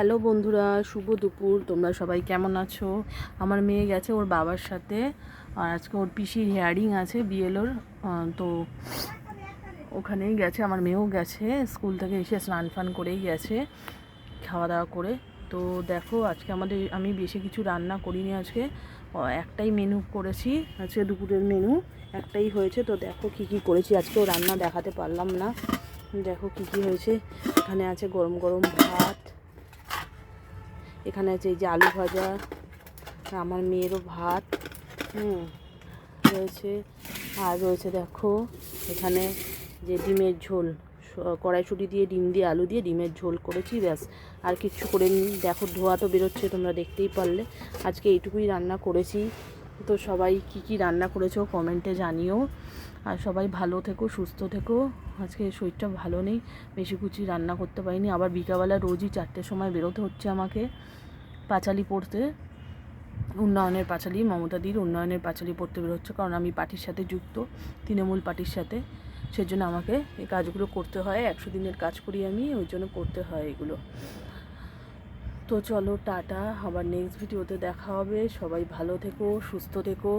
Hello বন্ধুরা, শুভ দুপুর। তোমরা সবাই কেমন আছো? আমার মেয়ে গেছে ওর বাবার সাথে, আর আজকে ওর পিসির হিয়ারিং আছে বিএলওর, তো ওখানেই গেছে। আমার মেয়েও গেছে, স্কুল থেকে এসে স্নান ফান করেই গেছে, খাওয়া দাওয়া করে। তো দেখো, আজকে আমি বেশি কিছু রান্না করিনি আজকে, একটাই মেনু করেছি। আজকে দুপুরের মেনু একটাই হয়েছে। তো দেখো কি কি করেছি, আজকেও রান্না দেখাতে পারলাম না। দেখো কি কি হয়েছে। এখানে আছে গরম গরম ভাত, এখানে আছে এই যে আলু ভাজা, আমার মেয়েরও ভাত রয়েছে। আর রয়েছে দেখো এখানে যে ডিমের ঝোল, কড়াইশুঁটি দিয়ে ডিম দিয়ে আলু দিয়ে ডিমের ঝোল করেছি, ব্যাস। আর কিচ্ছু করিনি। দেখো ধোয়া তো বেরোচ্ছে, তোমরা দেখতেই পারলে। আজকে এইটুকুই রান্না করেছি। তো সবাই কি কি রান্না করেছো কমেন্টে জানিও। আর সবাই ভালো থেকো, সুস্থ থেকো। আজকে শরীরটা ভালো নেই, বেশি কুচি রান্না করতে পারিনি। আবার বিকালবেলা রোজই 4টের সময় বেরোতে হচ্ছে আমাকে পাঁচালি পড়তে, উন্নয়নের পাঁচালি, মমতাদির উন্নয়নের পাঁচালি পড়তে বেরোচ্ছে, কারণ আমি পার্টির সাথে যুক্ত, তৃণমূল পার্টির সাথে। সেজন্য আমাকে এই কাজগুলো করতে হয়। 100 দিনের কাজ করি আমি, ওই জন্য করতে হয় এগুলো। তো চলো টাটা, আবার নেক্সট ভিডিওতে দেখা হবে। সবাই ভালো থেকো, সুস্থ থেকো।